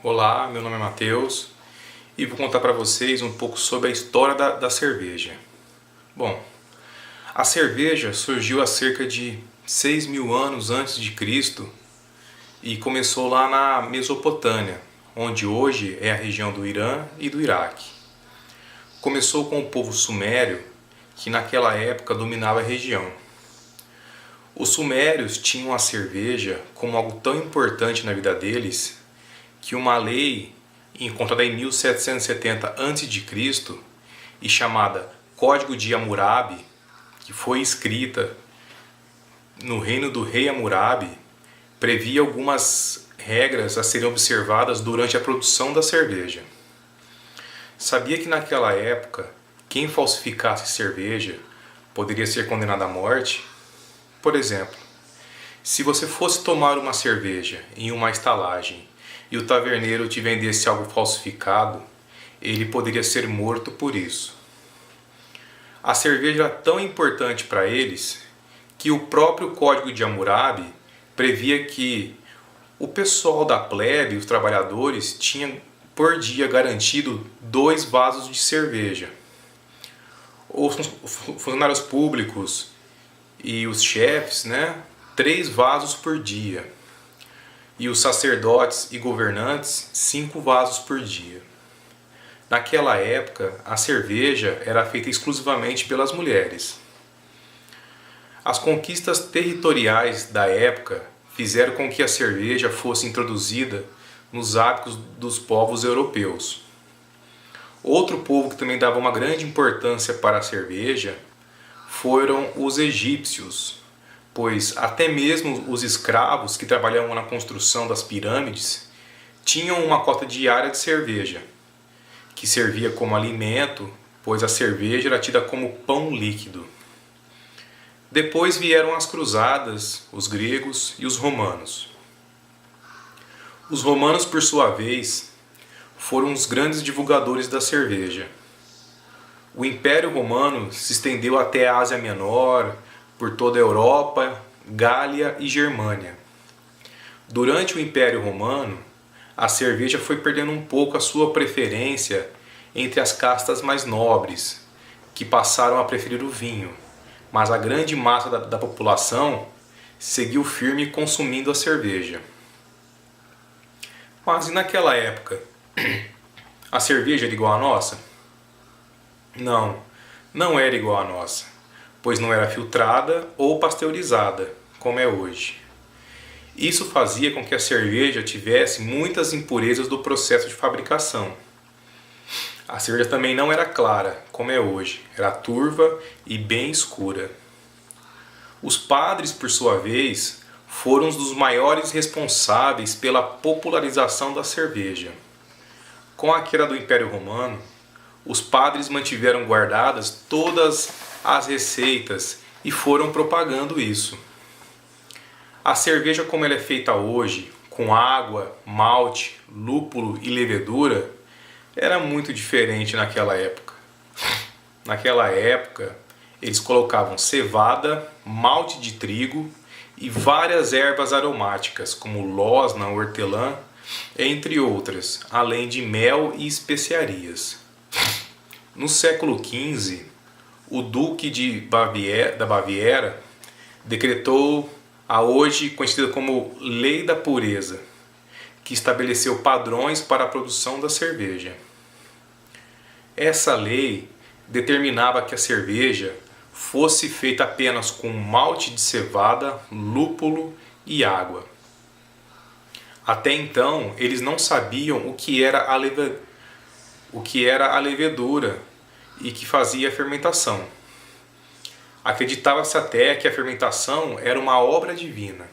Olá, meu nome é Matheus e vou contar para vocês um pouco sobre a história da cerveja. Bom, a cerveja surgiu há cerca de 6.000 anos antes de Cristo e começou lá na Mesopotâmia, onde hoje é a região do Irã e do Iraque. Começou com o povo sumério, que naquela época dominava a região. Os sumérios tinham a cerveja como algo tão importante na vida deles que uma lei encontrada em 1770 a.C. e chamada Código de Hammurabi, que foi escrita no reino do rei Hammurabi, previa algumas regras a serem observadas durante a produção da cerveja. Sabia que naquela época, quem falsificasse cerveja poderia ser condenado à morte? Por exemplo, se você fosse tomar uma cerveja em uma estalagem e o taverneiro te vendesse algo falsificado, ele poderia ser morto por isso. A cerveja era tão importante para eles que o próprio Código de Hammurabi previa que o pessoal da plebe, os trabalhadores, tinham por dia garantido 2 vasos de cerveja. Os funcionários públicos e os chefes, 3 vasos por dia. E os sacerdotes e governantes, 5 vasos por dia. Naquela época, a cerveja era feita exclusivamente pelas mulheres. As conquistas territoriais da época fizeram com que a cerveja fosse introduzida nos hábitos dos povos europeus. Outro povo que também dava uma grande importância para a cerveja foram os egípcios, pois até mesmo os escravos que trabalhavam na construção das pirâmides tinham uma cota diária de cerveja, que servia como alimento, pois a cerveja era tida como pão líquido. Depois vieram as cruzadas, os gregos e os romanos. Os romanos, por sua vez, foram os grandes divulgadores da cerveja. O Império Romano se estendeu até a Ásia Menor, por toda a Europa, Gália e Germânia. Durante o Império Romano, a cerveja foi perdendo um pouco a sua preferência entre as castas mais nobres, que passaram a preferir o vinho, mas a grande massa da população seguiu firme consumindo a cerveja. Mas e naquela época? A cerveja era igual à nossa? Não, não era igual à nossa, pois não era filtrada ou pasteurizada, como é hoje. Isso fazia com que a cerveja tivesse muitas impurezas do processo de fabricação. A cerveja também não era clara, como é hoje, era turva e bem escura. Os padres, por sua vez, foram um dos maiores responsáveis pela popularização da cerveja. Com a queda do Império Romano, os padres mantiveram guardadas todas as receitas e foram propagando isso. A cerveja como ela é feita hoje, com água, malte, lúpulo e levedura, era muito diferente naquela época. Naquela época, eles colocavam cevada, malte de trigo e várias ervas aromáticas, como losna, hortelã, entre outras, além de mel e especiarias. No século XV, o Duque da Baviera decretou a hoje conhecida como Lei da Pureza, que estabeleceu padrões para a produção da cerveja. Essa lei determinava que a cerveja fosse feita apenas com malte de cevada, lúpulo e água. Até então, eles não sabiam o que era a levedura e que fazia a fermentação. Acreditava-se até que a fermentação era uma obra divina.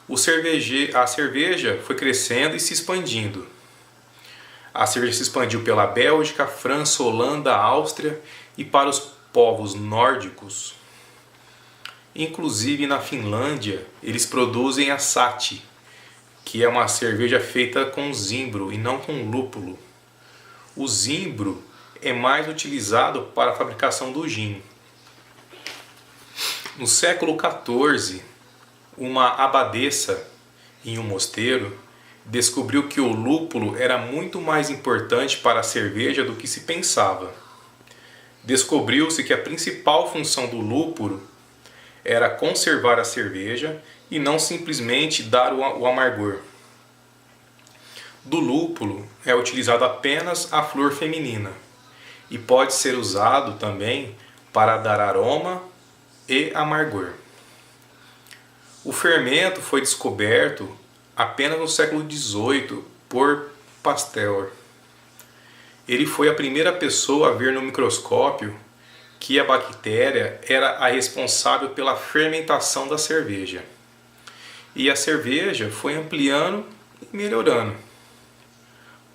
A cerveja foi crescendo e se expandindo. A cerveja se expandiu pela Bélgica, França, Holanda, Áustria e para os povos nórdicos. Inclusive na Finlândia, eles produzem a Sahti, que é uma cerveja feita com zimbro e não com lúpulo. O zimbro é mais utilizado para a fabricação do gin. No século XIV, uma abadesa em um mosteiro descobriu que o lúpulo era muito mais importante para a cerveja do que se pensava. Descobriu-se que a principal função do lúpulo era conservar a cerveja e não simplesmente dar o amargor. Do lúpulo é utilizado apenas a flor feminina e pode ser usado também para dar aroma e amargor. O fermento foi descoberto apenas no século XVIII por Pasteur. Ele foi a primeira pessoa a ver no microscópio que a bactéria era a responsável pela fermentação da cerveja. E a cerveja foi ampliando e melhorando.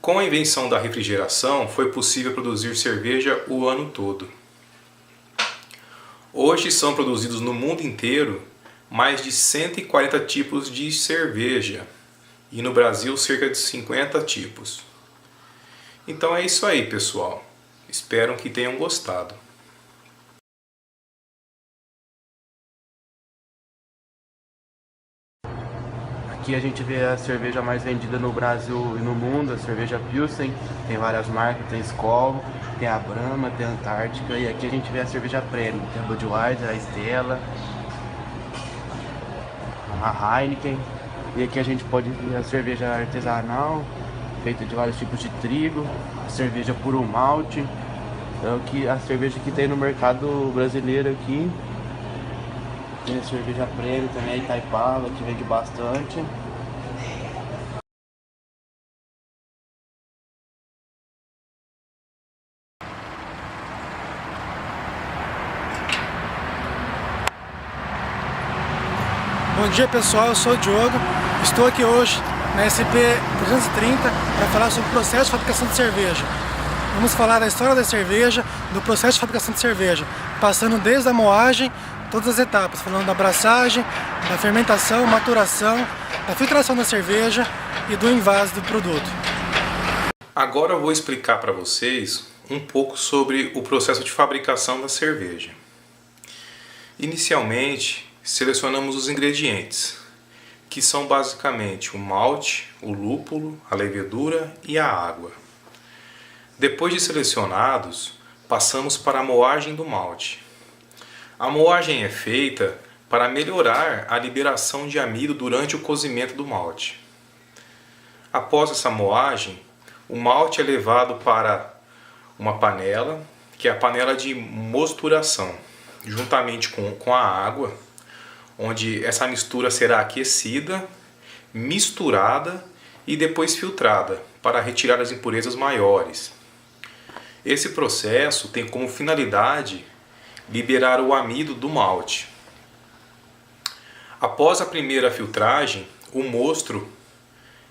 Com a invenção da refrigeração, foi possível produzir cerveja o ano todo. Hoje são produzidos no mundo inteiro mais de 140 tipos de cerveja e no Brasil cerca de 50 tipos. Então é isso aí, pessoal. Espero que tenham gostado. Aqui a gente vê a cerveja mais vendida no Brasil e no mundo, a cerveja Pilsen. Tem várias marcas, tem Skol, tem a Brahma, tem a Antártica. E aqui a gente vê a cerveja Premium, tem a Budweiser, a Stella, a Heineken. E aqui a gente pode ver a cerveja artesanal, feita de vários tipos de trigo, a cerveja puro malte. Então que a cerveja que tem no mercado brasileiro aqui. Tem a cerveja Premium também, a Itaipava, que vende bastante. Bom dia pessoal, eu sou o Diogo, estou aqui hoje na SP330 para falar sobre o processo de fabricação de cerveja. Vamos falar da história da cerveja, do processo de fabricação de cerveja, passando desde a moagem, todas as etapas, falando da abraçagem, da fermentação, maturação, da filtração da cerveja e do envase do produto. Agora eu vou explicar para vocês um pouco sobre o processo de fabricação da cerveja. Inicialmente, selecionamos os ingredientes, que são basicamente o malte, o lúpulo, a levedura e a água. Depois de selecionados, passamos para a moagem do malte. A moagem é feita para melhorar a liberação de amido durante o cozimento do malte. Após essa moagem, o malte é levado para uma panela, que é a panela de mosturação, juntamente com a água, onde essa mistura será aquecida, misturada e depois filtrada para retirar as impurezas maiores. Esse processo tem como finalidade liberar o amido do malte. Após a primeira filtragem, o mosto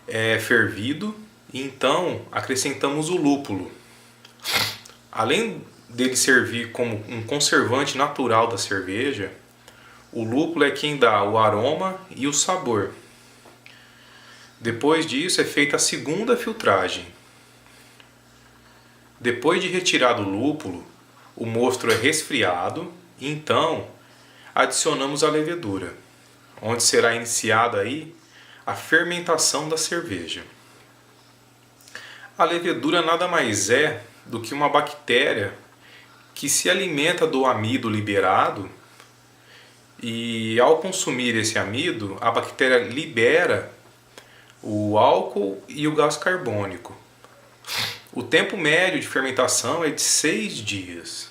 é fervido e então acrescentamos o lúpulo. Além dele servir como um conservante natural da cerveja, o lúpulo é quem dá o aroma e o sabor. Depois disso é feita a segunda filtragem. Depois de retirado o lúpulo, o mosto é resfriado e então adicionamos a levedura, onde será iniciada aí a fermentação da cerveja. A levedura nada mais é do que uma bactéria que se alimenta do amido liberado e ao consumir esse amido, a bactéria libera o álcool e o gás carbônico. O tempo médio de fermentação é de 6 dias.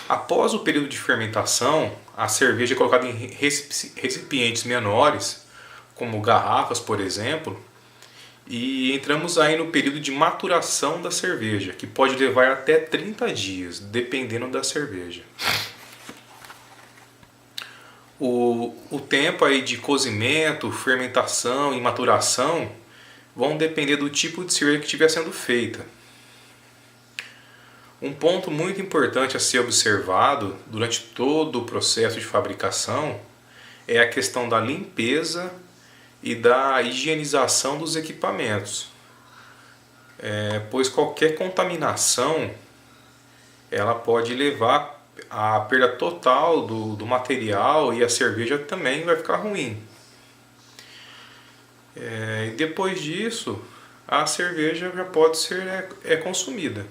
Após o período de fermentação, a cerveja é colocada em recipientes menores, como garrafas, por exemplo, e entramos aí no período de maturação da cerveja, que pode levar até 30 dias, dependendo da cerveja. O tempo aí de cozimento, fermentação e maturação vão depender do tipo de cerveja que estiver sendo feita. Um ponto muito importante a ser observado durante todo o processo de fabricação é a questão da limpeza e da higienização dos equipamentos, pois qualquer contaminação ela pode levar à perda total do material e a cerveja também vai ficar ruim. E depois disso, a cerveja já pode ser consumida.